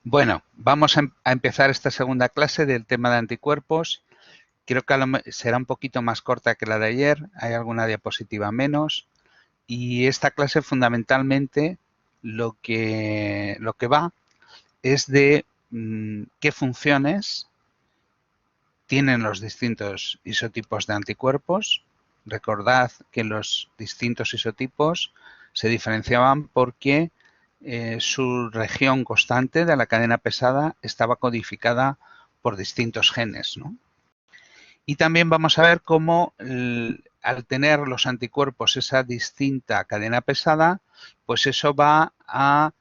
Bueno, vamos a empezar esta segunda clase del tema de anticuerpos. Creo que será un poquito más corta que la de ayer, hay alguna diapositiva menos. Y esta clase fundamentalmente lo que va es de qué funciones tienen los distintos isotipos de anticuerpos. Recordad que los distintos isotipos se diferenciaban porque su región constante de la cadena pesada estaba codificada por distintos genes, ¿no? Y también vamos a ver cómo al tener los anticuerpos esa distinta cadena pesada, pues eso va a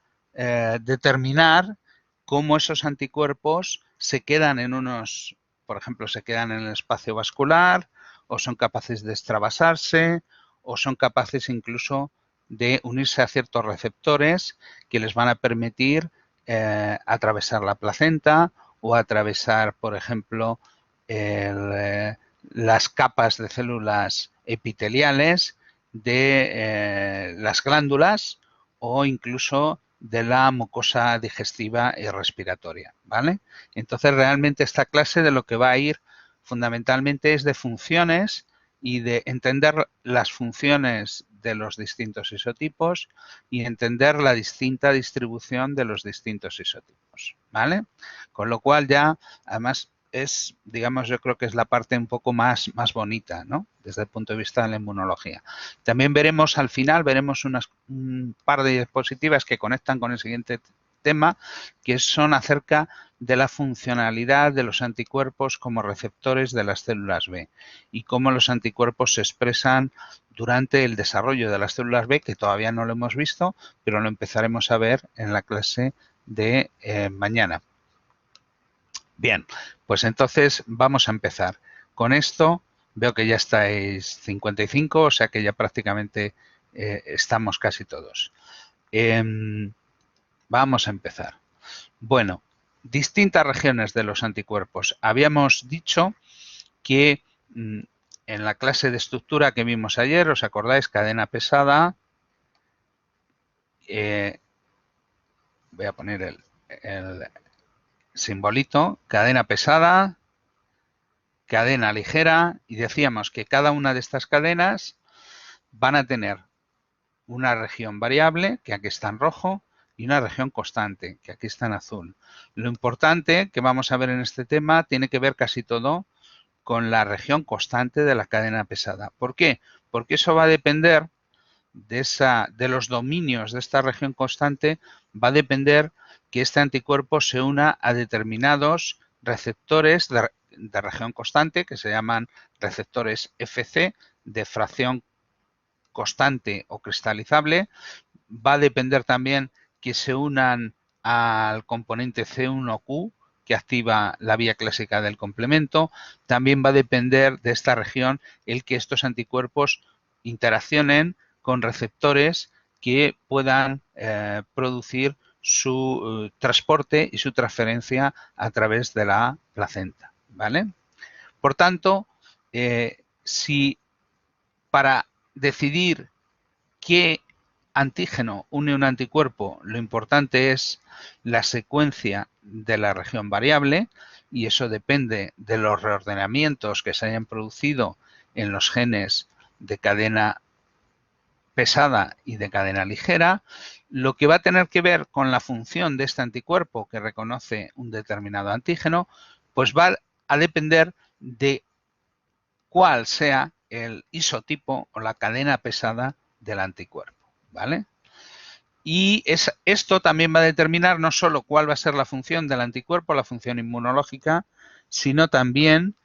determinar cómo esos anticuerpos se quedan en unos, por ejemplo, se quedan en el espacio vascular, o son capaces de extravasarse, o son capaces incluso de unirse a ciertos receptores que les van a permitir atravesar la placenta o atravesar, por ejemplo, las capas de células epiteliales de las glándulas o incluso de la mucosa digestiva y respiratoria, ¿vale? Entonces, realmente esta clase de lo que va a ir fundamentalmente es de funciones y de entender las funciones de los distintos isotipos y entender la distinta distribución de los distintos isotipos, ¿vale? Con lo cual ya, además, es, digamos, yo creo que es la parte un poco más bonita, ¿no? Desde el punto de vista de la inmunología. También veremos al final, veremos un par de diapositivas que conectan con el siguiente tema, que son acerca de la funcionalidad de los anticuerpos como receptores de las células B y cómo los anticuerpos se expresan durante el desarrollo de las células B, que todavía no lo hemos visto, pero lo empezaremos a ver en la clase de mañana. Bien, pues entonces vamos a empezar. Con esto veo que ya estáis 55, o sea que ya prácticamente estamos casi todos. Vamos a empezar. Bueno, distintas regiones de los anticuerpos. Habíamos dicho que en la clase de estructura que vimos ayer, ¿os acordáis? Cadena pesada. Voy a poner el simbolito. Cadena pesada, cadena ligera, y decíamos que cada una de estas cadenas van a tener una región variable, que aquí está en rojo, y una región constante, que aquí está en azul. Lo importante que vamos a ver en este tema tiene que ver casi todo con la región constante de la cadena pesada. ¿Por qué? Porque eso va a depender de los dominios de esta región constante, va a depender que este anticuerpo se una a determinados receptores de región constante, que se llaman receptores FC, de fracción constante o cristalizable. Va a depender también que se unan al componente C1Q, que activa la vía clásica del complemento. También va a depender de esta región el que estos anticuerpos interaccionen con receptores que puedan producir su transporte y su transferencia a través de la placenta, ¿vale? Por tanto, si para decidir qué antígeno une un anticuerpo, lo importante es la secuencia de la región variable, y eso depende de los reordenamientos que se hayan producido en los genes de cadena pesada y de cadena ligera. Lo que va a tener que ver con la función de este anticuerpo que reconoce un determinado antígeno, pues va a depender de cuál sea el isotipo o la cadena pesada del anticuerpo, ¿vale? Y esto también va a determinar no solo cuál va a ser la función del anticuerpo, la función inmunológica, sino también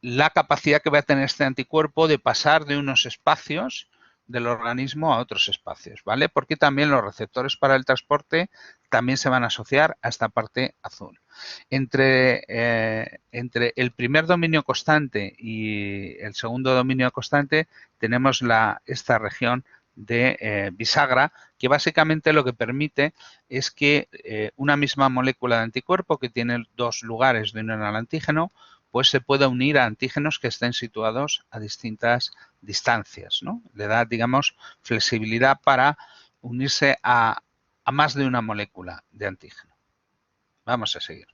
la capacidad que va a tener este anticuerpo de pasar de unos espacios del organismo a otros espacios, ¿vale? Porque también los receptores para el transporte también se van a asociar a esta parte azul. Entre el primer dominio constante y el segundo dominio constante tenemos esta región de bisagra, que básicamente lo que permite es que una misma molécula de anticuerpo que tiene dos lugares de unión al antígeno, pues se pueda unir a antígenos que estén situados a distintas distancias, ¿no? Le da, digamos, flexibilidad para unirse a a más de una molécula de antígeno. Vamos a seguir.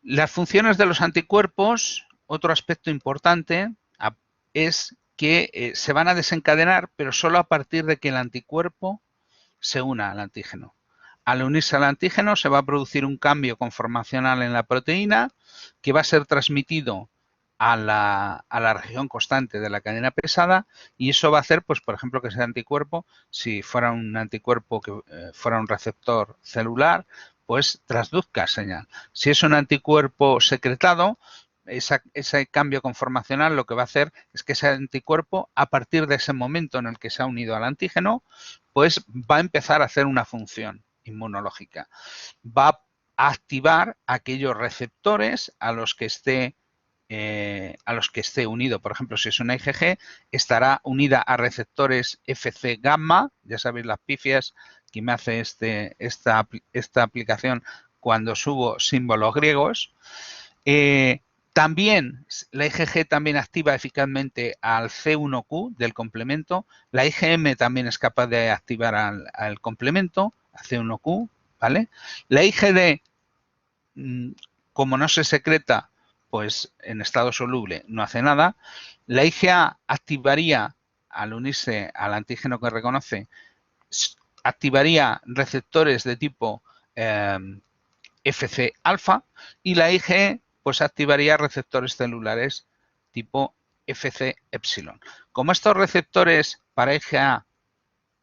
Las funciones de los anticuerpos, otro aspecto importante es que se van a desencadenar, pero solo a partir de que el anticuerpo se una al antígeno. Al unirse al antígeno se va a producir un cambio conformacional en la proteína que va a ser transmitido a la región constante de la cadena pesada y eso va a hacer, pues, por ejemplo, que ese anticuerpo, si fuera un anticuerpo que fuera un receptor celular, pues transduzca señal. Si es un anticuerpo secretado, ese cambio conformacional lo que va a hacer es que ese anticuerpo, a partir de ese momento en el que se ha unido al antígeno, pues va a empezar a hacer una función inmunológica. Va a activar aquellos receptores a los que esté unido. Por ejemplo, si es una IgG, estará unida a receptores Fc gamma, ya sabéis las pifias que me hace esta aplicación cuando subo símbolos griegos. También la IgG también activa eficazmente al C1q del complemento. La IgM también es capaz de activar al complemento, a C1q, ¿vale? La IgD, como no se secreta, pues en estado soluble no hace nada. La IgA activaría, al unirse al antígeno que reconoce, activaría receptores de tipo Fc alfa y la IgE pues activaría receptores celulares tipo Fc epsilon. Como estos receptores para IgA,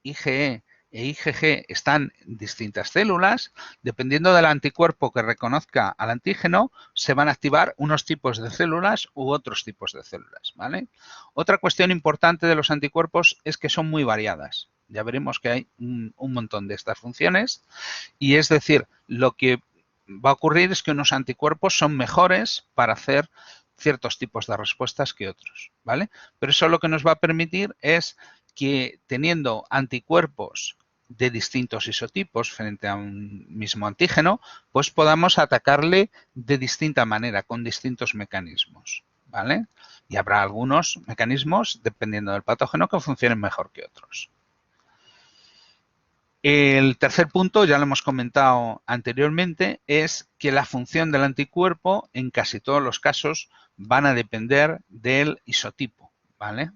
IgE e IgG están en distintas células, dependiendo del anticuerpo que reconozca al antígeno, se van a activar unos tipos de células u otros tipos de células, ¿vale? Otra cuestión importante de los anticuerpos es que son muy variadas. Ya veremos que hay un montón de estas funciones y es decir, lo que va a ocurrir es que unos anticuerpos son mejores para hacer ciertos tipos de respuestas que otros, ¿vale? Pero eso lo que nos va a permitir es que teniendo anticuerpos de distintos isotipos frente a un mismo antígeno, pues podamos atacarle de distinta manera, con distintos mecanismos, ¿vale? Y habrá algunos mecanismos, dependiendo del patógeno, que funcionen mejor que otros. El tercer punto, ya lo hemos comentado anteriormente, es que la función del anticuerpo en casi todos los casos van a depender del isotipo, ¿vale?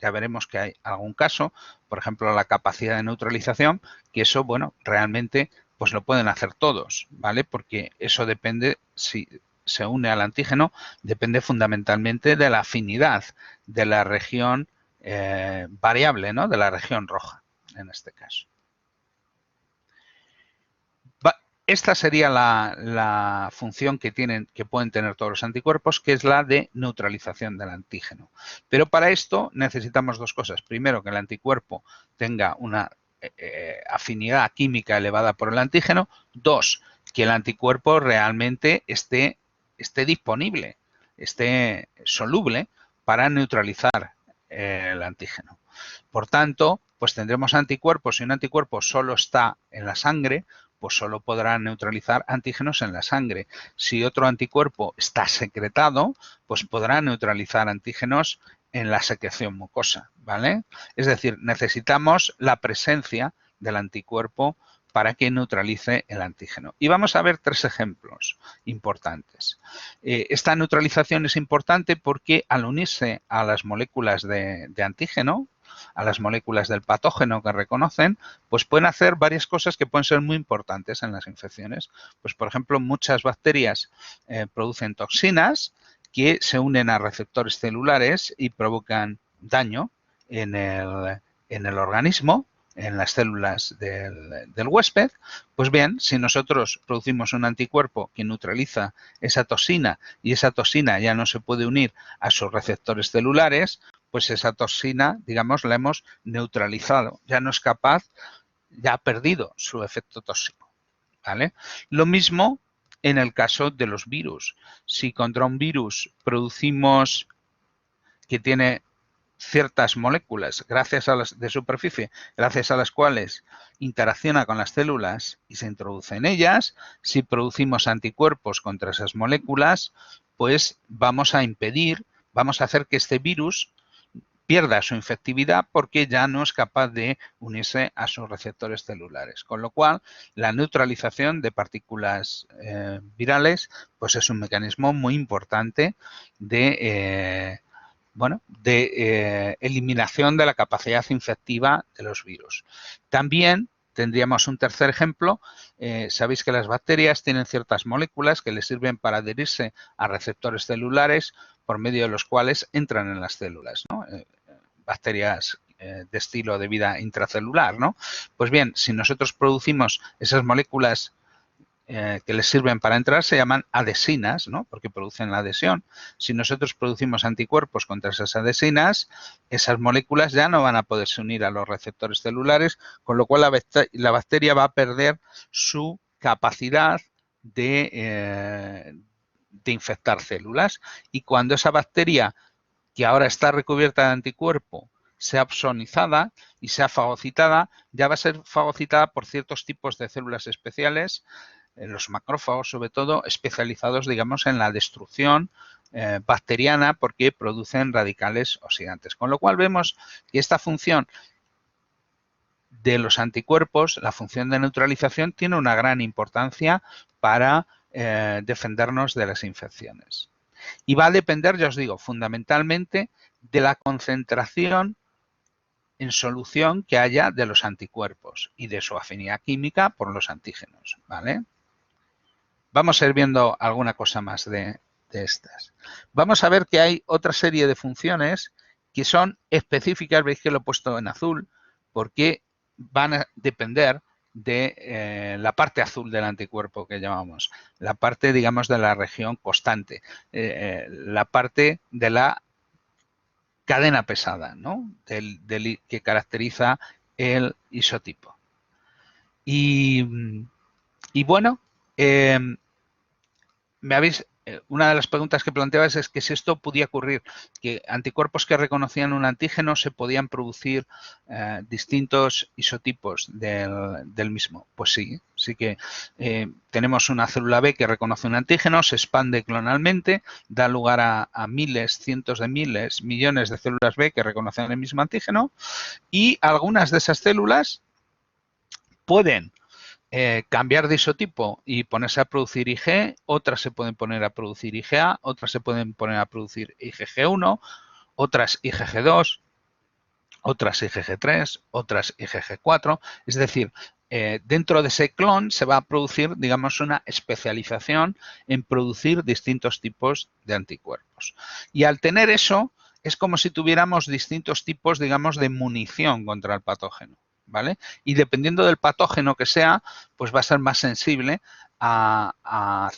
Ya veremos que hay algún caso, por ejemplo, la capacidad de neutralización, que eso, bueno, realmente pues lo pueden hacer todos, ¿vale? Porque eso depende, si se une al antígeno, depende fundamentalmente de la afinidad de la región variable, ¿no? De la región roja, en este caso. Esta sería la función que pueden tener todos los anticuerpos, que es la de neutralización del antígeno. Pero para esto necesitamos dos cosas. Primero, que el anticuerpo tenga una afinidad química elevada por el antígeno. Dos, que el anticuerpo realmente esté disponible, esté soluble para neutralizar el antígeno. Por tanto, pues tendremos anticuerpos. Si un anticuerpo solo está en la sangre, pues solo podrá neutralizar antígenos en la sangre. Si otro anticuerpo está secretado, pues podrá neutralizar antígenos en la secreción mucosa, ¿vale? Es decir, necesitamos la presencia del anticuerpo para que neutralice el antígeno. Y vamos a ver tres ejemplos importantes. Esta neutralización es importante porque al unirse a las moléculas de antígeno, a las moléculas del patógeno que reconocen, pues pueden hacer varias cosas que pueden ser muy importantes en las infecciones. Pues, por ejemplo, muchas bacterias producen toxinas que se unen a receptores celulares y provocan daño en el organismo, en las células del huésped. Pues bien, si nosotros producimos un anticuerpo que neutraliza esa toxina y esa toxina ya no se puede unir a sus receptores celulares, pues esa toxina, digamos, la hemos neutralizado. Ya no es capaz, ya ha perdido su efecto tóxico, ¿vale? Lo mismo en el caso de los virus. Si contra un virus producimos que tiene ciertas moléculas de superficie, gracias a las cuales interacciona con las células y se introduce en ellas, si producimos anticuerpos contra esas moléculas, pues vamos a hacer que este virus pierda su infectividad porque ya no es capaz de unirse a sus receptores celulares. Con lo cual, la neutralización de partículas virales pues es un mecanismo muy importante de eliminación de la capacidad infectiva de los virus. También tendríamos un tercer ejemplo. Sabéis que las bacterias tienen ciertas moléculas que les sirven para adherirse a receptores celulares por medio de los cuales entran en las células, ¿no? Bacterias de estilo de vida intracelular, ¿no? Pues bien, si nosotros producimos esas moléculas que les sirven para entrar, se llaman adhesinas, ¿no? Porque producen la adhesión. Si nosotros producimos anticuerpos contra esas adhesinas, esas moléculas ya no van a poderse unir a los receptores celulares, con lo cual la bacteria va a perder su capacidad de infectar células. Y cuando esa bacteria, que ahora está recubierta de anticuerpo, sea opsonizada y sea fagocitada, ya va a ser fagocitada por ciertos tipos de células especiales, los macrófagos sobre todo, especializados, digamos, en la destrucción bacteriana porque producen radicales oxidantes. Con lo cual vemos que esta función de los anticuerpos, la función de neutralización, tiene una gran importancia para defendernos de las infecciones. Y va a depender, ya os digo, fundamentalmente de la concentración en solución que haya de los anticuerpos y de su afinidad química por los antígenos, ¿vale? Vamos a ir viendo alguna cosa más de estas. Vamos a ver que hay otra serie de funciones que son específicas, veis que lo he puesto en azul, porque van a depender de la parte azul del anticuerpo que llamamos, la parte, digamos, de la región constante, la parte de la cadena pesada, ¿no? Que caracteriza el isotipo. Y bueno, una de las preguntas que planteabas es que si esto podía ocurrir, que anticuerpos que reconocían un antígeno se podían producir distintos isotipos del mismo. Pues sí, sí que tenemos una célula B que reconoce un antígeno, se expande clonalmente, da lugar a miles, cientos de miles, millones de células B que reconocen el mismo antígeno y algunas de esas células pueden cambiar de isotipo y ponerse a producir Ig, otras se pueden poner a producir IgA, otras se pueden poner a producir IgG1, otras IgG2, otras IgG3, otras IgG4. Es decir, dentro de ese clon se va a producir, digamos, una especialización en producir distintos tipos de anticuerpos. Y al tener eso, es como si tuviéramos distintos tipos, digamos, de munición contra el patógeno, ¿vale? Y dependiendo del patógeno que sea, pues va a ser más sensible a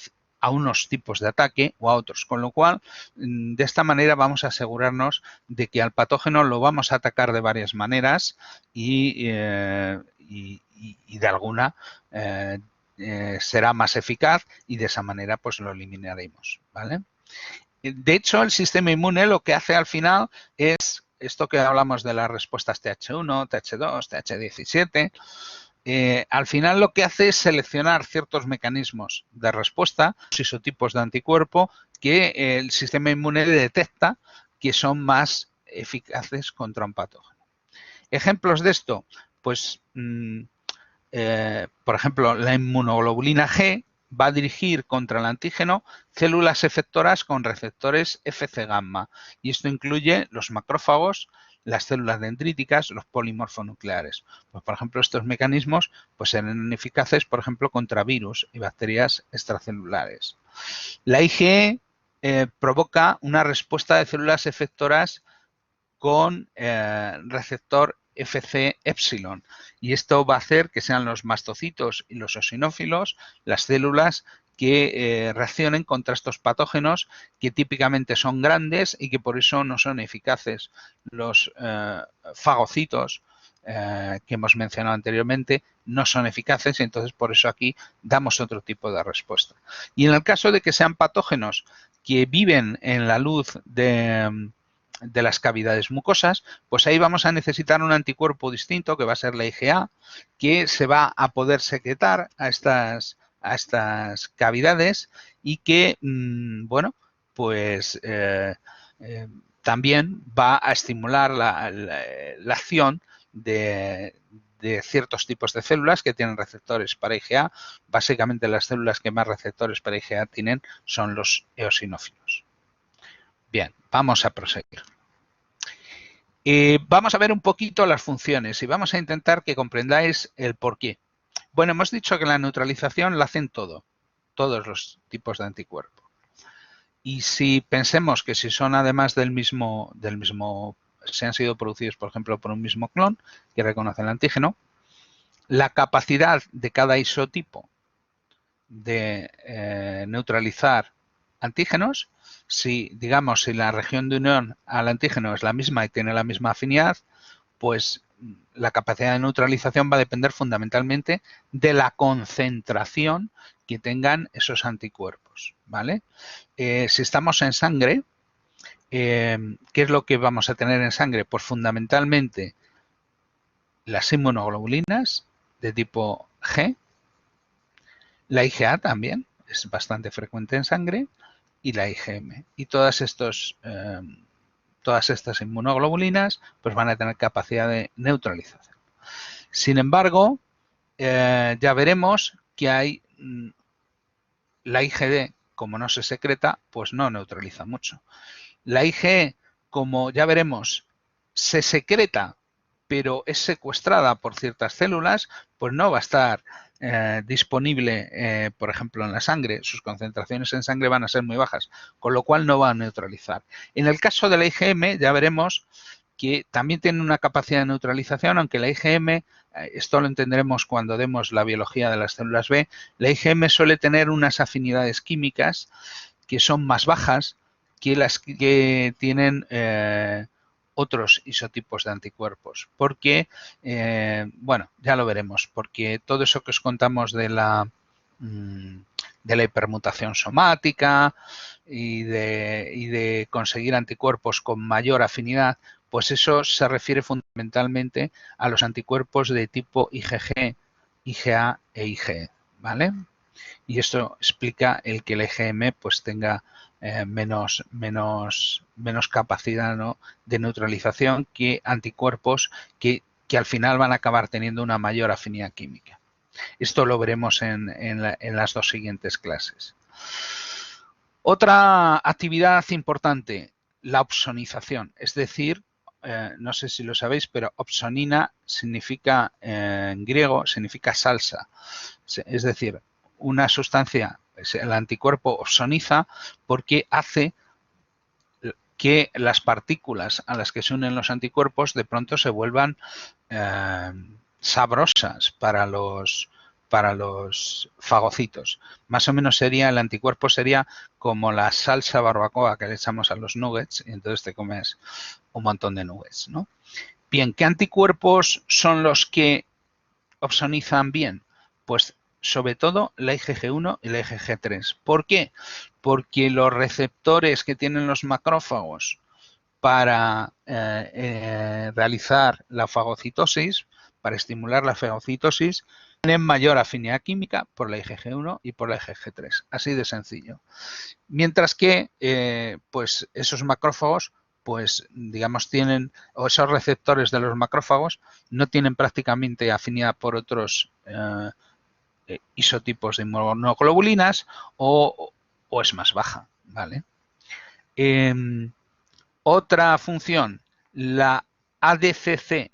unos tipos de ataque o a otros. Con lo cual, de esta manera vamos a asegurarnos de que al patógeno lo vamos a atacar de varias maneras y de alguna será más eficaz y de esa manera pues lo eliminaremos, ¿vale? De hecho, el sistema inmune lo que hace al final es esto que hablamos de las respuestas TH1, TH2, TH17. Al final lo que hace es seleccionar ciertos mecanismos de respuesta, los isotipos de anticuerpo, que el sistema inmune detecta que son más eficaces contra un patógeno. Ejemplos de esto, pues, por ejemplo, la inmunoglobulina G va a dirigir contra el antígeno células efectoras con receptores Fc gamma y esto incluye los macrófagos, las células dendríticas, los polimorfonucleares. Pues, por ejemplo, estos mecanismos pues, serán eficaces, por ejemplo, contra virus y bacterias extracelulares. La IgE provoca una respuesta de células efectoras con receptor Fc epsilon y esto va a hacer que sean los mastocitos y los eosinófilos las células que reaccionen contra estos patógenos que típicamente son grandes y que por eso no son eficaces. Los fagocitos que hemos mencionado anteriormente no son eficaces y entonces por eso aquí damos otro tipo de respuesta. Y en el caso de que sean patógenos que viven en la luz de las cavidades mucosas, pues ahí vamos a necesitar un anticuerpo distinto que va a ser la IgA, que se va a poder secretar a estas cavidades y que, bueno, pues también va a estimular la acción de ciertos tipos de células que tienen receptores para IgA. Básicamente las células que más receptores para IgA tienen son los eosinófilos. Bien, vamos a proseguir. Vamos a ver un poquito las funciones y vamos a intentar que comprendáis el porqué. Bueno, hemos dicho que la neutralización la hacen todos los tipos de anticuerpos. Y si pensemos que si son además del mismo, se han sido producidos, por ejemplo, por un mismo clon que reconoce el antígeno, la capacidad de cada isotipo de neutralizar antígenos, si la región de unión al antígeno es la misma y tiene la misma afinidad, pues la capacidad de neutralización va a depender fundamentalmente de la concentración que tengan esos anticuerpos, ¿vale? Si estamos en sangre, ¿qué es lo que vamos a tener en sangre? Pues fundamentalmente las inmunoglobulinas de tipo G, la IgA también es bastante frecuente en sangre y la IgM. Y todas estas inmunoglobulinas pues van a tener capacidad de neutralización. Sin embargo, ya veremos que hay la IgD, como no se secreta, pues no neutraliza mucho. La IgE, como ya veremos, se secreta, pero es secuestrada por ciertas células, pues no va a estar disponible, por ejemplo, en la sangre. Sus concentraciones en sangre van a ser muy bajas, con lo cual no va a neutralizar. En el caso de la IgM, ya veremos que también tiene una capacidad de neutralización, aunque la IgM, esto lo entenderemos cuando demos la biología de las células B, la IgM suele tener unas afinidades químicas que son más bajas que las que tienen otros isotipos de anticuerpos. Porque, bueno, ya lo veremos, porque todo eso que os contamos de la hipermutación somática y de conseguir anticuerpos con mayor afinidad, pues eso se refiere fundamentalmente a los anticuerpos de tipo IgG, IgA e IgE, ¿vale? Y esto explica el que el IgM pues tenga menos capacidad, ¿no?, de neutralización que anticuerpos que al final van a acabar teniendo una mayor afinidad química. Esto lo veremos en las dos siguientes clases. Otra actividad importante, la opsonización, es decir, no sé si lo sabéis, pero opsonina significa, en griego, significa salsa. Es decir, una sustancia, el anticuerpo opsoniza porque hace que las partículas a las que se unen los anticuerpos de pronto se vuelvan sabrosas para los fagocitos. Más o menos el anticuerpo sería como la salsa barbacoa que le echamos a los nuggets y entonces te comes un montón de nuggets, ¿no? Bien, ¿qué anticuerpos son los que opsonizan bien? Pues sobre todo la IgG1 y la IgG3. ¿Por qué? Porque los receptores que tienen los macrófagos para realizar la fagocitosis, para estimular la fagocitosis, tienen mayor afinidad química por la IgG1 y por la IgG3. Así de sencillo. Mientras que pues esos macrófagos, pues digamos tienen, o esos receptores de los macrófagos no tienen prácticamente afinidad por otros isotipos de inmunoglobulinas o es más baja, ¿vale? Otra función, la ADCC,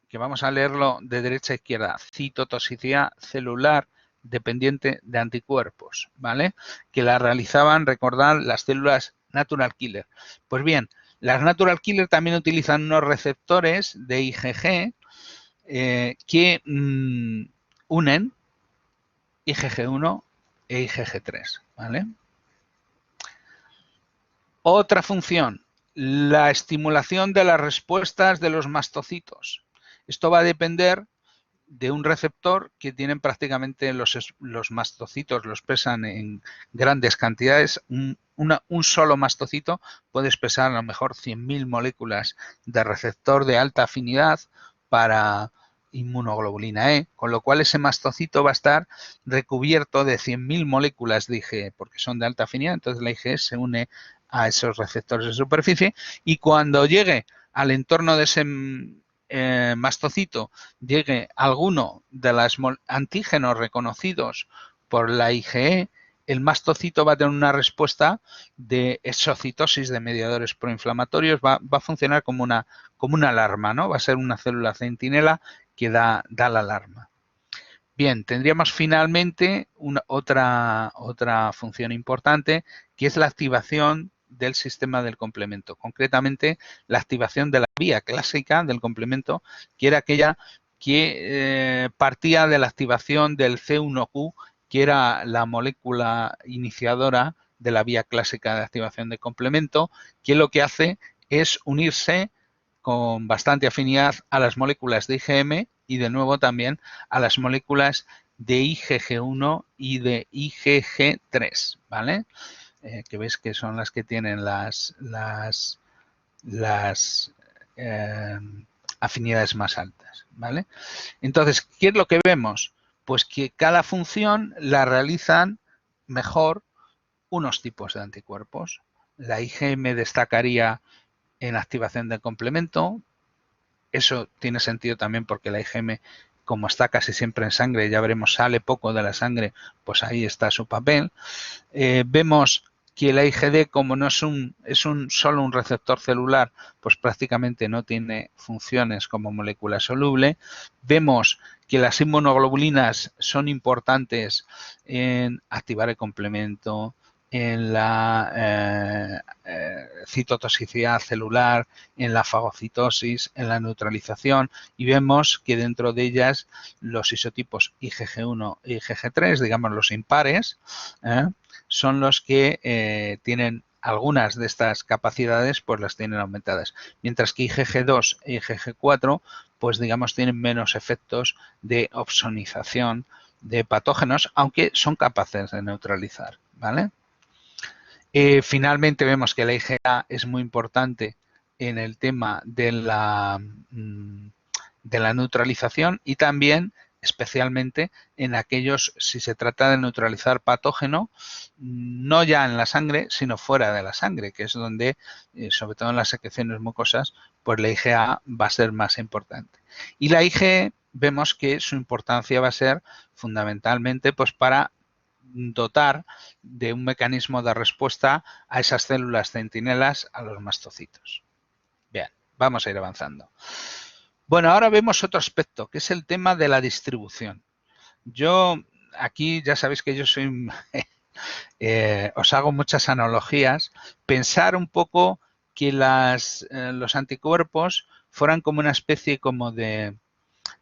que vamos a leerlo de derecha a izquierda, citotoxicidad celular dependiente de anticuerpos, ¿vale? Que la realizaban, recordad, las células natural killer. Pues bien, las natural killer también utilizan unos receptores de IgG que unen IgG1 e IgG3, ¿vale? Otra función, la estimulación de las respuestas de los mastocitos. Esto va a depender de un receptor que tienen prácticamente los mastocitos, los pesan en grandes cantidades. Un solo mastocito puede expresar a lo mejor 100.000 moléculas de receptor de alta afinidad para inmunoglobulina E, con lo cual ese mastocito va a estar recubierto de 100.000 moléculas de IgE, porque son de alta afinidad, entonces la IgE se une a esos receptores de superficie y cuando llegue al entorno de ese mastocito, llegue alguno de los antígenos reconocidos por la IgE, el mastocito va a tener una respuesta de exocitosis de mediadores proinflamatorios, va a funcionar como una alarma, ¿no? Va a ser una célula centinela que da la alarma. Bien, tendríamos finalmente otra función importante, que es la activación del sistema del complemento, concretamente la activación de la vía clásica del complemento, que era aquella que partía de la activación del C1Q, que era la molécula iniciadora de la vía clásica de activación de complemento, que lo que hace es unirse con bastante afinidad a las moléculas de IgM y de nuevo también a las moléculas de IgG1 y de IgG3, ¿vale? Que veis que son las que tienen las afinidades más altas, ¿vale? Entonces, ¿qué es lo que vemos? Pues que cada función la realizan mejor unos tipos de anticuerpos. La IgM destacaría en activación del complemento. Eso tiene sentido también porque la IgM, como está casi siempre en sangre, ya veremos, sale poco de la sangre, pues ahí está su papel. Vemos que la IgD, como no es solo un receptor celular, pues prácticamente no tiene funciones como molécula soluble. Vemos que las inmunoglobulinas son importantes en activar el complemento, en la citotoxicidad celular, en la fagocitosis, en la neutralización y vemos que dentro de ellas los isotipos IgG1 y IgG3, digamos los impares, son los que tienen algunas de estas capacidades, pues las tienen aumentadas, mientras que IgG2 y IgG4, pues digamos tienen menos efectos de opsonización de patógenos, aunque son capaces de neutralizar, ¿vale? Finalmente vemos que la IgA es muy importante en el tema de la neutralización y también especialmente en aquellos, si se trata de neutralizar patógeno, no ya en la sangre, sino fuera de la sangre, que es donde, sobre todo en las secreciones mucosas, pues la IgA va a ser más importante. Y la IgE vemos que su importancia va a ser fundamentalmente pues para dotar de un mecanismo de respuesta a esas células centinelas, a los mastocitos. Bien, vamos a ir avanzando. Bueno, ahora vemos otro aspecto, que es el tema de la distribución. Yo aquí ya sabéis que yo soy, os hago muchas analogías. Pensar un poco que los anticuerpos fueran como una especie como de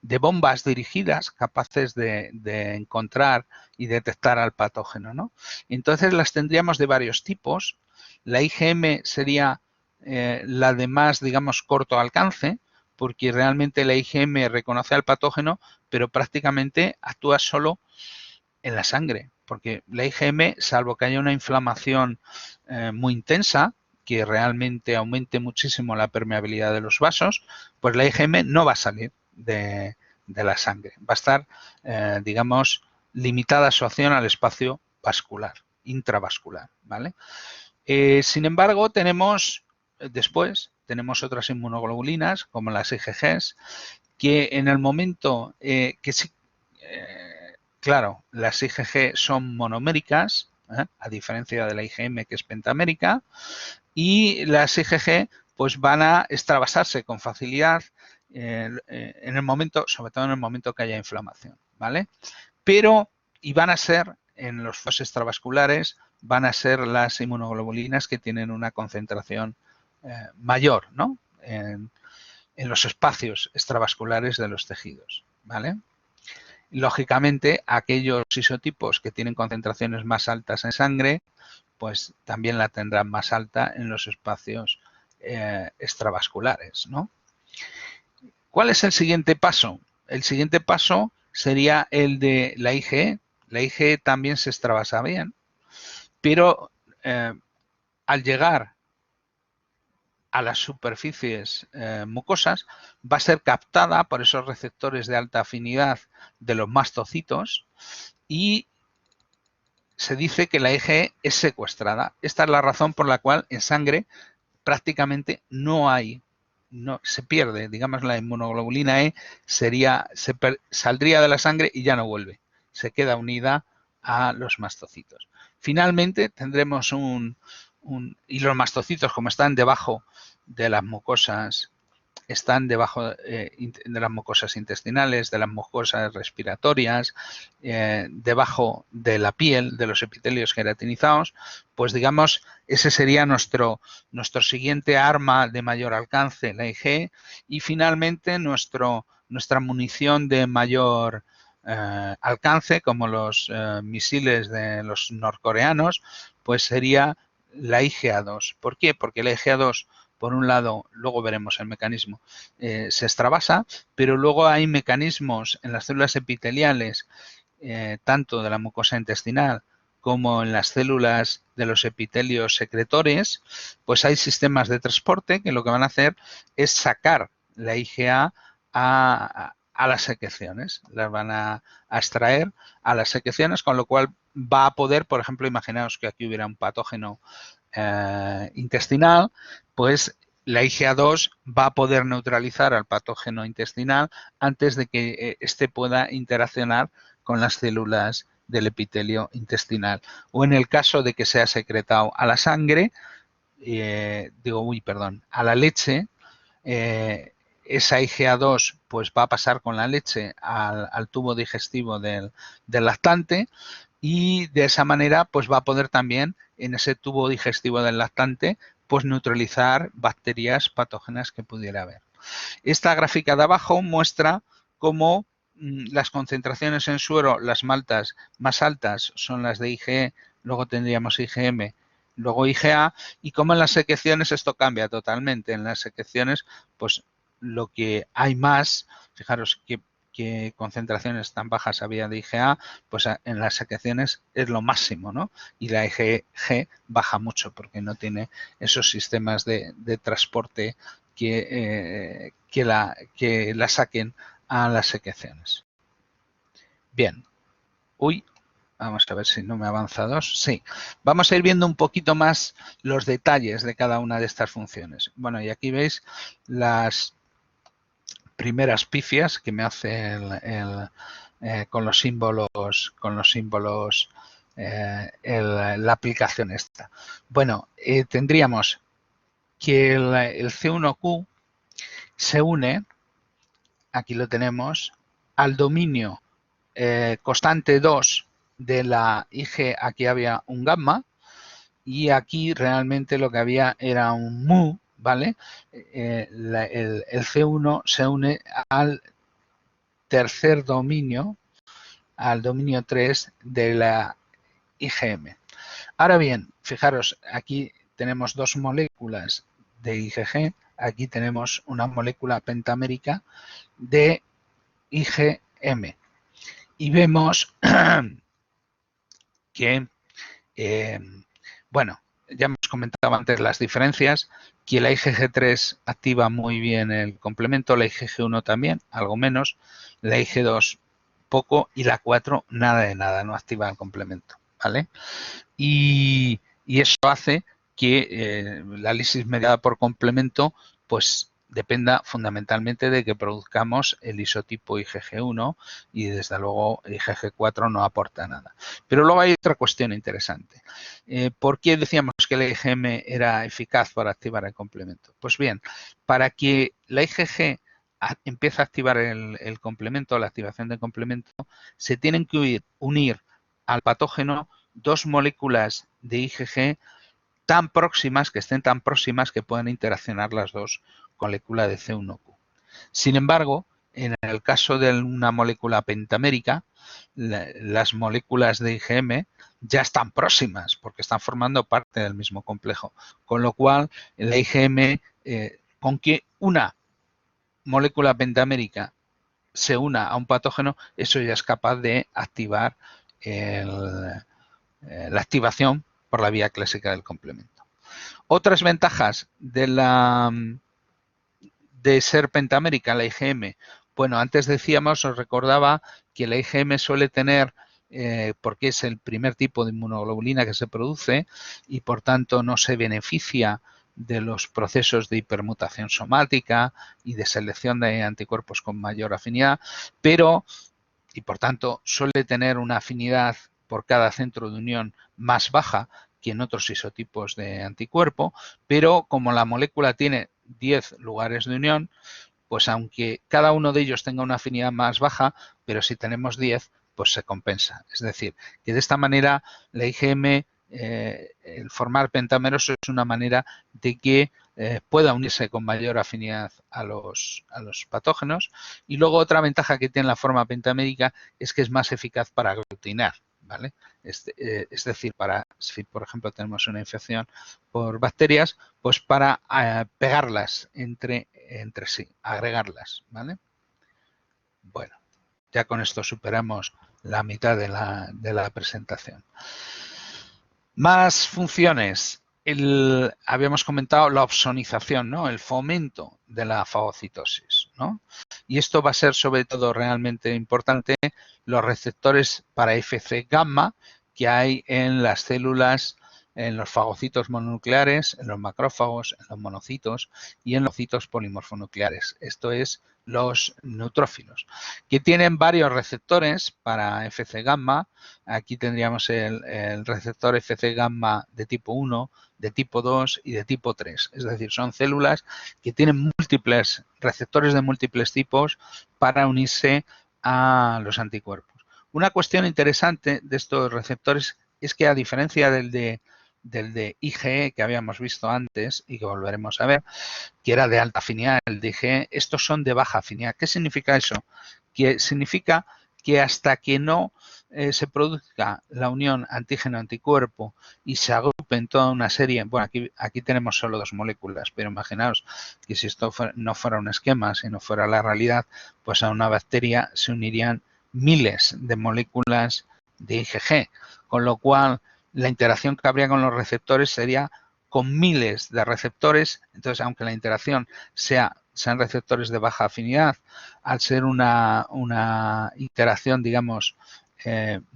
bombas dirigidas capaces de encontrar y detectar al patógeno, ¿no? Entonces las tendríamos de varios tipos. La IgM sería la de más, digamos, corto alcance, porque realmente la IgM reconoce al patógeno, pero prácticamente actúa solo en la sangre, porque la IgM, salvo que haya una inflamación muy intensa, que realmente aumente muchísimo la permeabilidad de los vasos, pues la IgM no va a salir de la sangre. Va a estar, digamos, limitada su acción al espacio vascular, intravascular, ¿vale? Sin embargo, tenemos otras inmunoglobulinas, como las IgGs, que en el momento que sí, claro, las IgG son monoméricas, a diferencia de la IgM que es pentamérica, y las IgG pues van a extravasarse con facilidad en el momento, sobre todo en el momento que haya inflamación, ¿vale? Pero, y van a ser, en los focos extravasculares, van a ser las inmunoglobulinas que tienen una concentración mayor, ¿no? En los espacios extravasculares de los tejidos, ¿vale? Lógicamente, aquellos isotipos que tienen concentraciones más altas en sangre, pues también la tendrán más alta en los espacios extravasculares, ¿no? ¿Cuál es el siguiente paso? El siguiente paso sería el de la IgE. La IgE también se extravasa bien, pero al llegar a las superficies mucosas va a ser captada por esos receptores de alta afinidad de los mastocitos y se dice que la IgE es secuestrada. Esta es la razón por la cual en sangre prácticamente no hay, no se pierde, digamos, la inmunoglobulina E saldría de la sangre y ya no vuelve, se queda unida a los mastocitos. Finalmente tendremos y los mastocitos, como están debajo de las mucosas, están debajo de las mucosas intestinales, de las mucosas respiratorias, debajo de la piel, de los epitelios queratinizados, pues digamos, ese sería nuestro siguiente arma de mayor alcance, la IgE, y finalmente nuestra munición de mayor alcance, como los misiles de los norcoreanos, pues sería la IgA2. ¿Por qué? Porque la IgA2, por un lado, luego veremos el mecanismo, se extravasa, pero luego hay mecanismos en las células epiteliales, tanto de la mucosa intestinal como en las células de los epitelios secretores, pues hay sistemas de transporte que lo que van a hacer es sacar la IgA a las secreciones, las van a extraer a las secreciones, con lo cual va a poder, por ejemplo, imaginaos que aquí hubiera un patógeno intestinal, pues la IgA2 va a poder neutralizar al patógeno intestinal antes de que éste pueda interaccionar con las células del epitelio intestinal. O en el caso de que sea secretado a la sangre, a la leche, esa IgA2 pues va a pasar con la leche al tubo digestivo del lactante, y de esa manera pues va a poder también en ese tubo digestivo del lactante pues neutralizar bacterias patógenas que pudiera haber. Esta gráfica de abajo muestra cómo las concentraciones en suero, las maltas más altas son las de IgE, luego tendríamos IgM, luego IgA, y cómo en las secreciones esto cambia totalmente. En las secreciones, pues lo que hay más, fijaros que concentraciones tan bajas había de IgA, pues en las secreciones es lo máximo, ¿no? Y la IgG baja mucho porque no tiene esos sistemas de transporte que la saquen a las secreciones. Bien. Vamos a ver si no me avanza dos. Sí. Vamos a ir viendo un poquito más los detalles de cada una de estas funciones. Bueno, y aquí veis las primeras pifias que me hace con los símbolos, la aplicación esta. Bueno, tendríamos que el C1Q se une, aquí lo tenemos, al dominio constante 2 de la Ig. Aquí había un gamma y aquí realmente lo que había era un mu, ¿vale? El C1 se une al tercer dominio, al dominio 3 de la IgM. Ahora bien, fijaros, aquí tenemos dos moléculas de IgG, aquí tenemos una molécula pentamérica de IgM. Y vemos que, bueno, ya hemos comentado antes las diferencias, que la IgG3 activa muy bien el complemento, la IgG1 también, algo menos, la IG2 poco y la 4 nada de nada, no activa el complemento, ¿vale? Y eso hace que la lisis mediada por complemento pues dependa fundamentalmente de que produzcamos el isotipo IgG1 y desde luego IgG4 no aporta nada. Pero luego hay otra cuestión interesante. ¿Por qué decíamos que la IgM era eficaz para activar el complemento? Pues bien, para que la IgG empiece a activar el complemento, la activación del complemento, se tienen que unir al patógeno dos moléculas de IgG tan próximas, que estén tan próximas que puedan interaccionar las dos con la molécula de C1Q. Sin embargo, en el caso de una molécula pentamérica, las moléculas de IgM ya están próximas porque están formando parte del mismo complejo. Con lo cual, la IgM, con que una molécula pentamérica se una a un patógeno, eso ya es capaz de activar la activación por la vía clásica del complemento. Otras ventajas de ser pentamérica, la IgM. Bueno, antes decíamos, os recordaba que la IgM suele tener porque es el primer tipo de inmunoglobulina que se produce y por tanto no se beneficia de los procesos de hipermutación somática y de selección de anticuerpos con mayor afinidad, pero, y por tanto, suele tener una afinidad por cada centro de unión más baja que en otros isotipos de anticuerpo, pero como la molécula tiene 10 lugares de unión, pues aunque cada uno de ellos tenga una afinidad más baja, pero si tenemos 10, pues se compensa. Es decir, que de esta manera la IgM, el formar pentámeros es una manera de que pueda unirse con mayor afinidad a los patógenos. Y luego otra ventaja que tiene la forma pentamérica es que es más eficaz para aglutinar, ¿vale? Es decir, si por ejemplo tenemos una infección por bacterias, pues para pegarlas entre sí, agregarlas, ¿vale? Bueno, ya con esto superamos la mitad de la presentación. Más funciones. Habíamos comentado la opsonización, ¿no? El fomento de la fagocitosis, ¿no? Y esto va a ser sobre todo realmente importante los receptores para Fc gamma que hay en las células, en los fagocitos mononucleares, en los macrófagos, en los monocitos y en los citos polimorfonucleares. Esto es los neutrófilos, que tienen varios receptores para Fc gamma. Aquí tendríamos el receptor Fc gamma de tipo 1, de tipo 2 y de tipo 3. Es decir, son células que tienen múltiples receptores de múltiples tipos para unirse a los anticuerpos. Una cuestión interesante de estos receptores es que a diferencia del de IgE que habíamos visto antes y que volveremos a ver, que era de alta afinidad, el de IgE, estos son de baja afinidad. ¿Qué significa eso? Que significa que hasta que no se produzca la unión antígeno-anticuerpo y se agrupen toda una serie, bueno, aquí tenemos solo 2 moléculas, pero imaginaos que si esto no fuera un esquema, si no fuera la realidad, pues a una bacteria se unirían miles de moléculas de IgG, con lo cual la interacción que habría con los receptores sería con miles de receptores. Entonces, aunque la interacción sean receptores de baja afinidad, al ser una interacción, digamos, en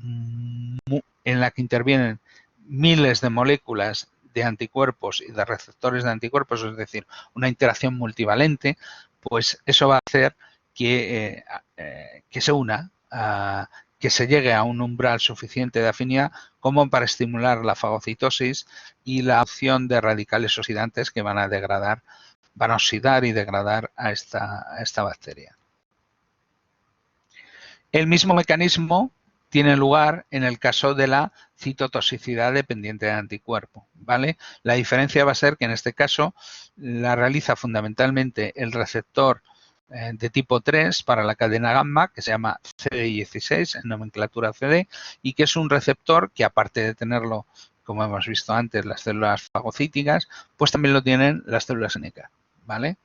la que intervienen miles de moléculas de anticuerpos y de receptores de anticuerpos, es decir, una interacción multivalente, pues eso va a hacer que se una, que se llegue a un umbral suficiente de afinidad como para estimular la fagocitosis y la acción de radicales oxidantes que van a oxidar y degradar a esta bacteria. El mismo mecanismo tiene lugar en el caso de la citotoxicidad dependiente de anticuerpo, ¿vale? La diferencia va a ser que en este caso la realiza fundamentalmente el receptor de tipo 3 para la cadena gamma, que se llama CD16 en nomenclatura CD, y que es un receptor que, aparte de tenerlo, como hemos visto antes, las células fagocíticas, pues también lo tienen las células NK, ¿vale?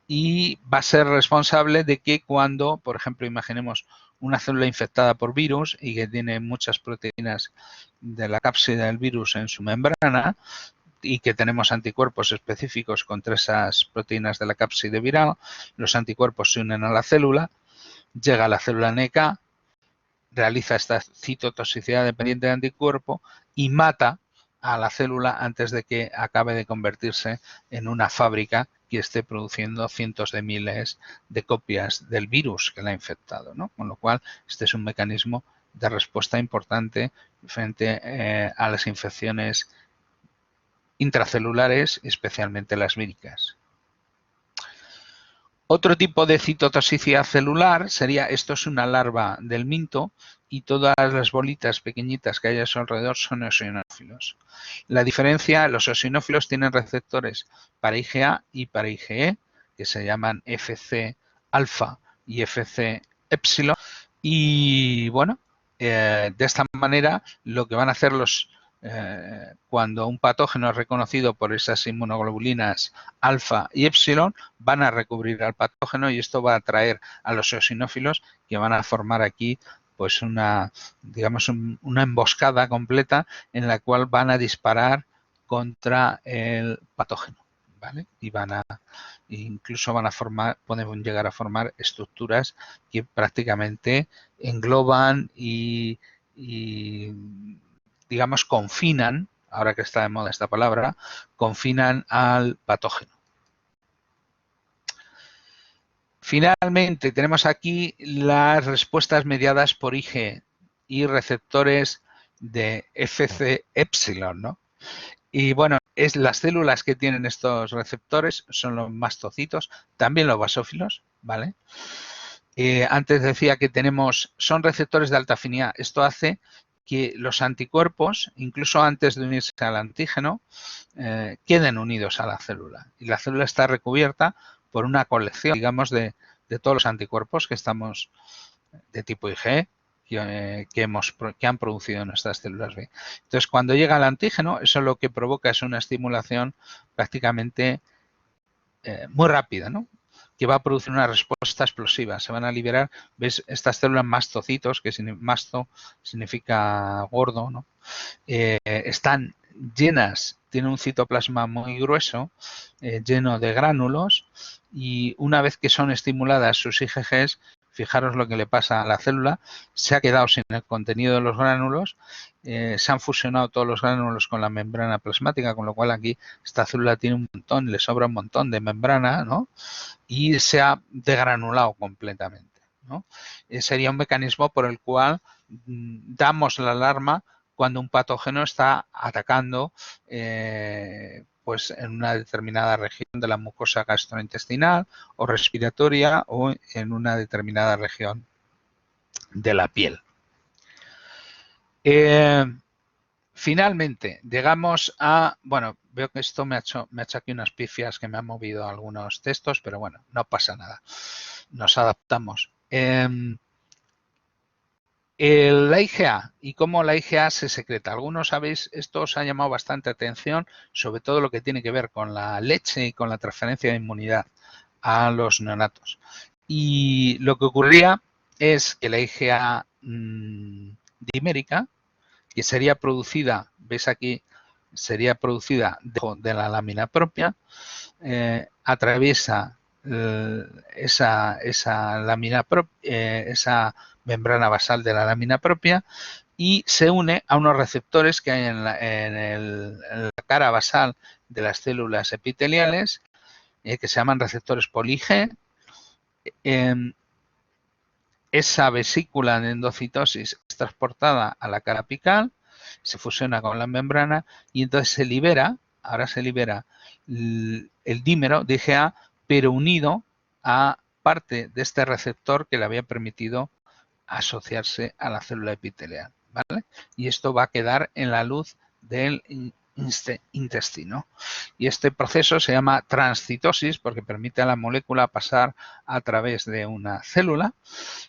Y va a ser responsable de que cuando, por ejemplo, imaginemos una célula infectada por virus y que tiene muchas proteínas de la cápside del virus en su membrana y que tenemos anticuerpos específicos contra esas proteínas de la cápside viral, los anticuerpos se unen a la célula, llega a la célula NK, realiza esta citotoxicidad dependiente de anticuerpo y mata a la célula antes de que acabe de convertirse en una fábrica que esté produciendo cientos de miles de copias del virus que la ha infectado, ¿no? Con lo cual, este es un mecanismo de respuesta importante frente a las infecciones intracelulares, especialmente las víricas. Otro tipo de citotoxicidad celular sería, esto es una larva del minto y todas las bolitas pequeñitas que hay a su alrededor son eosinófilos. La diferencia, los eosinófilos tienen receptores para IgA y para IgE, que se llaman Fc alfa y Fc epsilon, y bueno, de esta manera lo que van a hacer cuando un patógeno es reconocido por esas inmunoglobulinas alfa y epsilon, van a recubrir al patógeno y esto va a atraer a los eosinófilos que van a formar aquí pues digamos una emboscada completa en la cual van a disparar contra el patógeno, ¿vale? Y incluso pueden llegar a formar estructuras que prácticamente engloban y y digamos, confinan, ahora que está de moda esta palabra, confinan al patógeno. Finalmente, tenemos aquí las respuestas mediadas por IgE y receptores de Fc epsilon, ¿no? Y bueno, las células que tienen estos receptores son los mastocitos, también los basófilos, ¿vale? Antes decía que son receptores de alta afinidad. Esto hace que los anticuerpos, incluso antes de unirse al antígeno, queden unidos a la célula. Y la célula está recubierta por una colección, digamos, de todos los anticuerpos que estamos de tipo IgE que han producido nuestras células B. Entonces, cuando llega el antígeno, eso lo que provoca es una estimulación prácticamente muy rápida, ¿no? Que va a producir una respuesta explosiva. Se van a liberar, ¿ves? Estas células mastocitos, que masto significa gordo, ¿no? Están llenas, tienen un citoplasma muy grueso, lleno de gránulos, y una vez que son estimuladas sus IgGs, fijaros lo que le pasa a la célula, se ha quedado sin el contenido de los gránulos, se han fusionado todos los gránulos con la membrana plasmática, con lo cual aquí esta célula tiene un montón, le sobra un montón de membrana, ¿no? Y se ha degranulado completamente, ¿no? Sería un mecanismo por el cual damos la alarma cuando un patógeno está atacando pues en una determinada región de la mucosa gastrointestinal o respiratoria o en una determinada región de la piel. Finalmente, llegamos a, bueno, veo que esto me ha hecho aquí unas pifias que me han movido algunos textos, pero bueno, no pasa nada, nos adaptamos. La IgA y cómo la IgA se secreta. Algunos sabéis, esto os ha llamado bastante atención, sobre todo lo que tiene que ver con la leche y con la transferencia de inmunidad a los neonatos. Y lo que ocurría es que la IgA dimérica, que sería producida, veis aquí, sería producida de la lámina propia, atraviesa esa lámina esa membrana basal de la lámina propia y se une a unos receptores que hay en la cara basal de las células epiteliales que se llaman receptores poli-G. Esa vesícula de endocitosis es transportada a la cara apical, se fusiona con la membrana y entonces se libera, ahora se libera el dímero de IgA, pero unido a parte de este receptor que le había permitido asociarse a la célula epitelial, ¿vale? Y esto va a quedar en la luz del intestino. Y este proceso se llama transcitosis porque permite a la molécula pasar a través de una célula.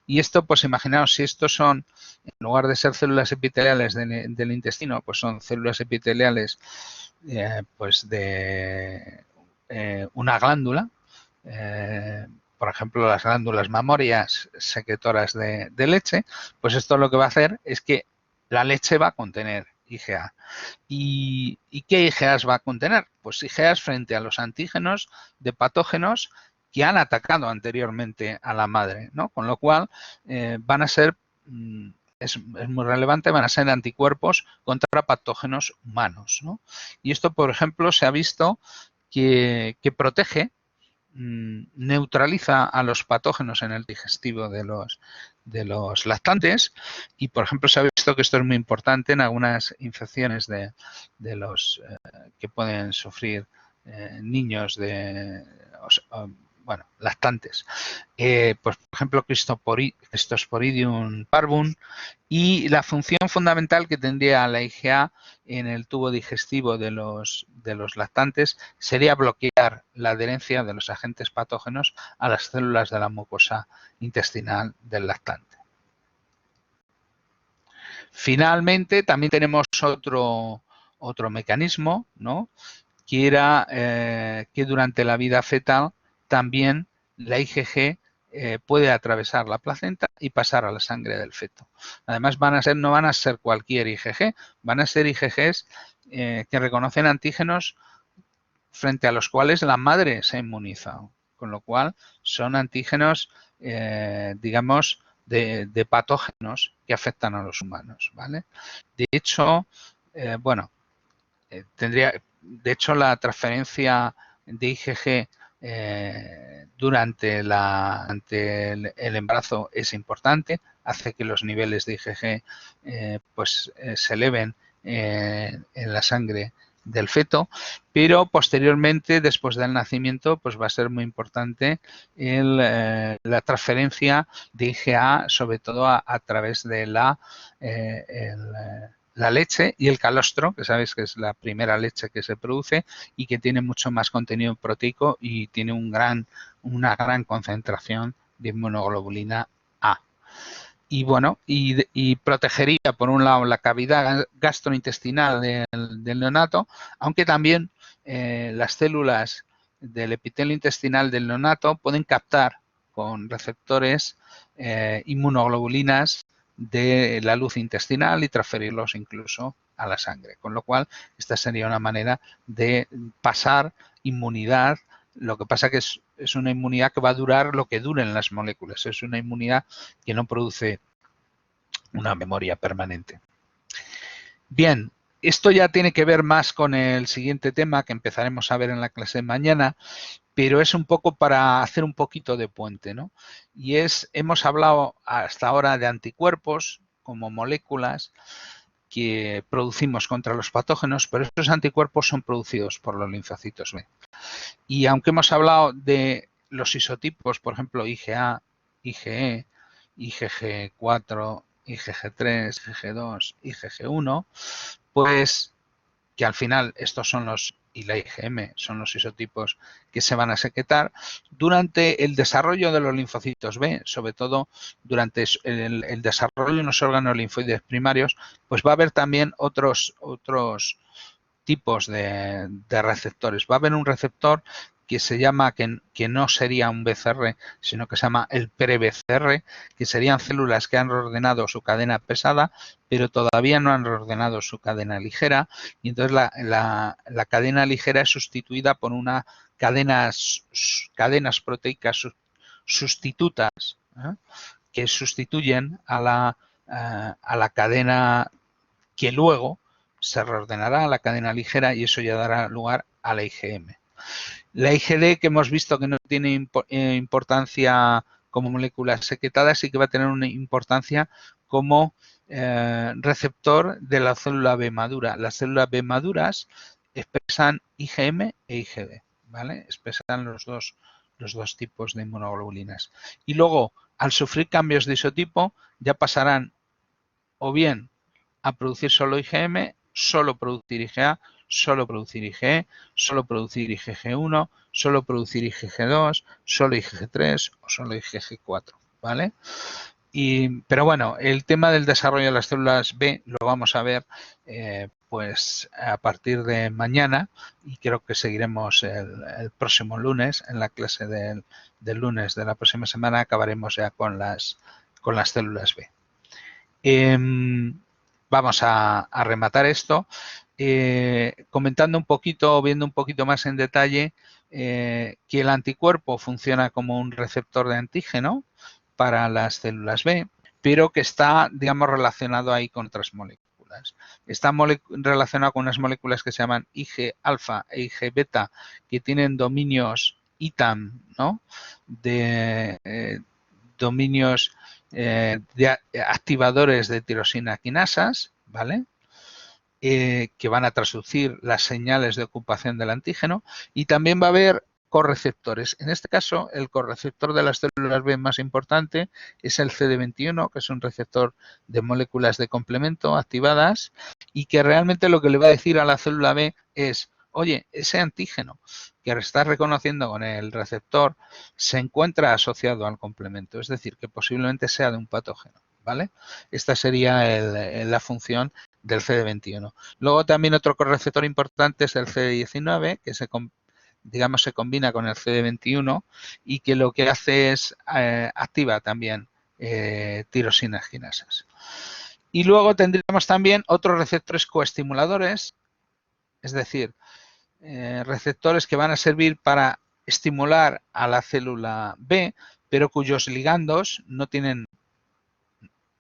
Y esto, pues imaginaos, si estos son, en lugar de ser células epiteliales del intestino, pues son células epiteliales pues de una glándula, por ejemplo, las glándulas mamarias secretoras de leche, pues esto lo que va a hacer es que la leche va a contener IgA. ¿Y qué IgAs va a contener? Pues IgAs frente a los antígenos de patógenos que han atacado anteriormente a la madre, ¿no? Con lo cual van a ser, es muy relevante, van a ser anticuerpos contra patógenos humanos, ¿no? Y esto, por ejemplo, se ha visto que protege, neutraliza a los patógenos en el digestivo de los lactantes y, por ejemplo, se ha visto que esto es muy importante en algunas infecciones de los que pueden sufrir niños bueno, lactantes. Pues, por ejemplo, Cryptosporidium parvum, y la función fundamental que tendría la IgA en el tubo digestivo de los lactantes sería bloquear la adherencia de los agentes patógenos a las células de la mucosa intestinal del lactante. Finalmente, también tenemos otro mecanismo, ¿no? Que era que durante la vida fetal también la IgG puede atravesar la placenta y pasar a la sangre del feto. Además, no van a ser cualquier IgG, van a ser IgGs que reconocen antígenos frente a los cuales la madre se ha inmunizado, con lo cual son antígenos, digamos, de patógenos que afectan a los humanos, ¿vale? De hecho, bueno, de hecho, la transferencia de IgG durante el embarazo es importante, hace que los niveles de IgG se eleven en la sangre del feto, pero posteriormente, después del nacimiento, pues va a ser muy importante la transferencia de IgA, sobre todo a través de la leche y el calostro, que sabéis que es la primera leche que se produce y que tiene mucho más contenido proteico y tiene una gran concentración de inmunoglobulina A. Y bueno, y protegería por un lado la cavidad gastrointestinal del neonato, aunque también las células del epitelio intestinal del neonato pueden captar con receptores inmunoglobulinas de la luz intestinal y transferirlos incluso a la sangre. Con lo cual, esta sería una manera de pasar inmunidad. Lo que pasa que es una inmunidad que va a durar lo que duren las moléculas. Es una inmunidad que no produce una memoria permanente. Bien, esto ya tiene que ver más con el siguiente tema que empezaremos a ver en la clase de mañana, pero es un poco para hacer un poquito de puente, ¿no? Y hemos hablado hasta ahora de anticuerpos como moléculas que producimos contra los patógenos, pero estos anticuerpos son producidos por los linfocitos B. Y aunque hemos hablado de los isotipos, por ejemplo, IgA, IgE, IgG4, IgG3, IgG2, IgG1, pues que al final estos son y la IgM son los isotipos que se van a secretar durante el desarrollo de los linfocitos B, sobre todo durante el desarrollo de unos órganos linfoides primarios, pues va a haber también otros tipos de receptores. Va a haber un receptor que se llama, que no sería un BCR, sino que se llama el pre-BCR, que serían células que han reordenado su cadena pesada, pero todavía no han reordenado su cadena ligera, y entonces la cadena ligera es sustituida por una cadenas proteicas sustitutas, que sustituyen a la cadena que luego se reordenará a la cadena ligera y eso ya dará lugar a la IgM. La IgD, que hemos visto que no tiene importancia como molécula secretada, sí que va a tener una importancia como receptor de la célula B madura. Las células B maduras expresan IgM e IgD, ¿vale? Expresan los dos tipos de inmunoglobulinas. Y luego, al sufrir cambios de isotipo, ya pasarán o bien a producir solo IgM, solo producir IgA, solo producir IgE, solo producir IgG1, solo producir IgG2, solo IgG3 o solo IgG4, ¿vale? Pero bueno, el tema del desarrollo de las células B lo vamos a ver pues a partir de mañana y creo que seguiremos el próximo lunes, en la clase del lunes de la próxima semana acabaremos ya con las células B. Vamos a rematar esto comentando un poquito, viendo un poquito más en detalle que el anticuerpo funciona como un receptor de antígeno para las células B, pero que está, digamos, relacionado ahí con otras moléculas. Está relacionado con unas moléculas que se llaman Ig-alfa e Ig-beta, que tienen dominios ITAM, ¿no? De dominios de activadores de tirosina quinasas, ¿vale? Que van a traducir las señales de ocupación del antígeno y también va a haber correceptores. En este caso, el correceptor de las células B más importante es el CD21, que es un receptor de moléculas de complemento activadas y que realmente lo que le va a decir a la célula B es, oye, ese antígeno que está reconociendo con el receptor se encuentra asociado al complemento, es decir, que posiblemente sea de un patógeno, ¿vale? Esta sería la función del CD21. Luego también otro correceptor importante es el CD19, que se combina con el CD21 y que lo que hace es activa también tirosinas quinasas. Y luego tendríamos también otros receptores coestimuladores, es decir, receptores que van a servir para estimular a la célula B, pero cuyos ligandos no tienen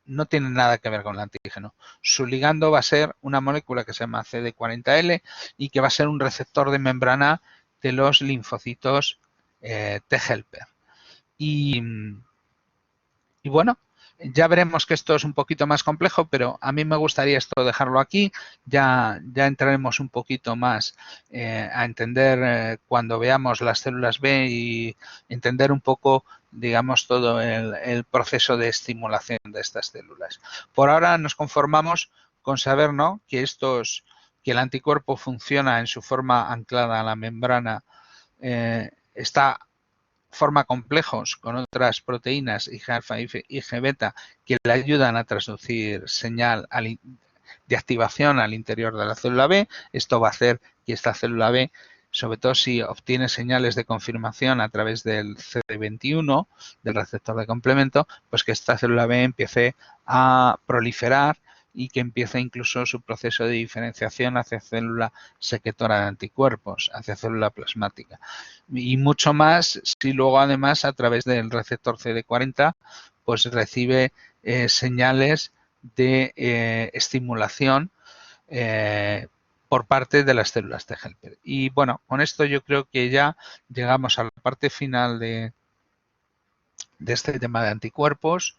no tiene nada que ver con el antígeno. Su ligando va a ser una molécula que se llama CD40L y que va a ser un receptor de membrana de los linfocitos T-helper. Y bueno, ya veremos que esto es un poquito más complejo, pero a mí me gustaría esto dejarlo aquí. Ya entraremos un poquito más a entender cuando veamos las células B y entender un poco, digamos, todo el proceso de estimulación de estas células. Por ahora nos conformamos con saber, ¿no?, que que el anticuerpo funciona en su forma anclada a la membrana, forma complejos con otras proteínas IGA-alfa y IgB que le ayudan a transducir señal de activación al interior de la célula B. Esto va a hacer que esta célula B, sobre todo si obtiene señales de confirmación a través del CD21, del receptor de complemento, pues que esta célula B empiece a proliferar y que empiece incluso su proceso de diferenciación hacia célula secretora de anticuerpos, hacia célula plasmática. Y mucho más si luego además a través del receptor CD40 pues recibe señales de estimulación por parte de las células T-helper. Y bueno, con esto yo creo que ya llegamos a la parte final de este tema de anticuerpos.